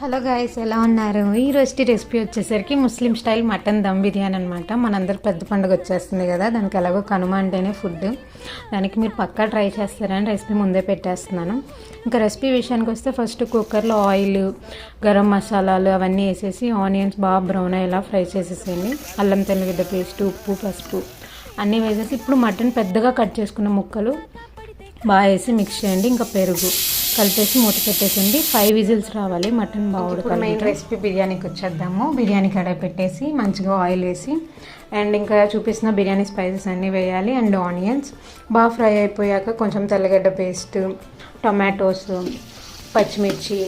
Hello guys, ఎలా ఉన్నారు? ఈరోజు రెసిపీ వచ్చేసరికి ముస్లిం స్టైల్ మటన్ దమ్ బిర్యానీ అనమాట. మనందరు పెద్ద పండుగ వచ్చేస్తుంది కదా, దానికి ఎలాగో కనుమ అంటేనే ఫుడ్. దానికి మీరు పక్కా ట్రై చేస్తారని రెసిపీ ముందే పెట్టేస్తున్నాను. ఇంకా రెసిపీ విషయానికి వస్తే ఫస్ట్ కుక్కర్లో ఆయిల్, గరం మసాలాలు అవన్నీ వేసేసి ఆనియన్స్ బాగా బ్రౌన్ అయ్యేలా ఫ్రై చేసేసేయండి. అల్లం తెల్లగడ్డ పేస్ట్, ఉప్పు, పసుపు అన్నీ వేసేసి ఇప్పుడు మటన్ పెద్దగా కట్ చేసుకున్న ముక్కలు బాగా వేసి మిక్స్ చేయండి. ఇంకా పెరుగు కలిపేసి మూత పెట్టేసింది. 5 విజిల్స్ రావాలి మటన్ బాగా ఉడకాలి. మెయిన్ రెసిపీ బిర్యానీకి వచ్చేద్దాము. బిర్యానీ కడాయి పెట్టేసి మంచిగా ఆయిల్ వేసి అండ్ ఇంకా చూపిస్తున్న బిర్యానీ స్పైసెస్ అన్నీ వేయాలి. అండ్ ఆనియన్స్ బాగా ఫ్రై అయిపోయాక కొంచెం తెల్లగడ్డ పేస్ట్, టొమాటోస్, పచ్చిమిర్చి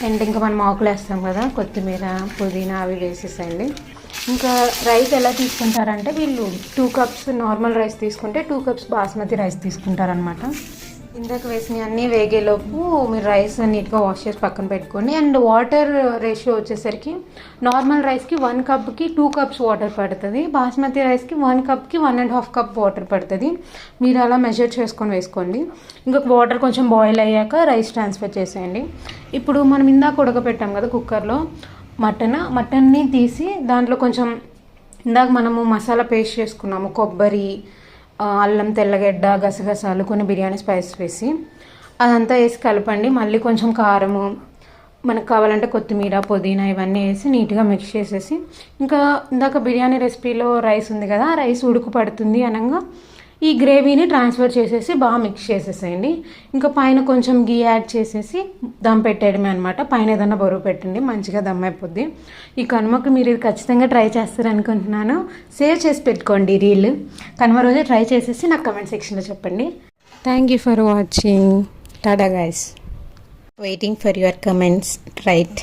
అండ్ ఇంకా మనం ఆకులు వేస్తాం కదా, కొత్తిమీర, పుదీనా అవి వేసేసేయండి. ఇంకా రైస్ ఎలా తీసుకుంటారంటే వీళ్ళు 2 కప్స్ నార్మల్ రైస్ తీసుకుంటే 2 కప్స్ బాస్మతి రైస్ తీసుకుంటారనమాట. ఇందాక వేసినవి అన్నీ వేగేలోపు మీరు రైస్ నీట్గా వాష్ చేసి పక్కన పెట్టుకోండి. అండ్ వాటర్ రేషియో వచ్చేసరికి నార్మల్ రైస్కి 1 కప్కి 2 కప్స్ వాటర్ పడుతుంది. బాస్మతి రైస్కి 1 కప్కి 1.5 కప్ వాటర్ పడుతుంది. మీరు అలా మెజర్ చేసుకొని వేసుకోండి. ఇంకా వాటర్ కొంచెం బాయిల్ అయ్యాక రైస్ ట్రాన్స్ఫర్ చేసేయండి. ఇప్పుడు మనం ఇందాక ఉడకపెట్టాం కదా కుక్కర్లో మటన్ని తీసి దాంట్లో కొంచెం ఇందాక మనము మసాలా పేస్ట్ చేసుకున్నాము, కొబ్బరి, అల్లం తెల్లగడ్డ, గసగసాలు, కొన్ని బిర్యానీ స్పైసెస్ వేసి అదంతా వేసి కలపండి. మళ్ళీ కొంచెం కారము, మనకు కావాలంటే కొత్తిమీర, పుదీనా ఇవన్నీ వేసి నీట్గా మిక్స్ చేసేసి ఇంకా ఇందాక బిర్యానీ రెసిపీలో రైస్ ఉంది కదా, ఆ రైస్ ఉడుకు పడుతుంది అనగా ఈ గ్రేవీని ట్రాన్స్ఫర్ చేసేసి బాగా మిక్స్ చేసేసేయండి. ఇంకా పైన కొంచెం గీ యాడ్ చేసేసి దమ్ పెట్టేయడమే అనమాట. పైన ఏదైనా బరువు పెట్టండి, మంచిగా దమ్ అయిపోద్ది. ఈ కనుమకు మీరు ఇది ఖచ్చితంగా ట్రై చేస్తారనుకుంటున్నాను. సేవ్ చేసి పెట్టుకోండి రీల్. కనుమ రోజే ట్రై చేసేసి నాకు కమెంట్ సెక్షన్లో చెప్పండి. Thank you for watching. Tata guys, waiting for your comments. Right.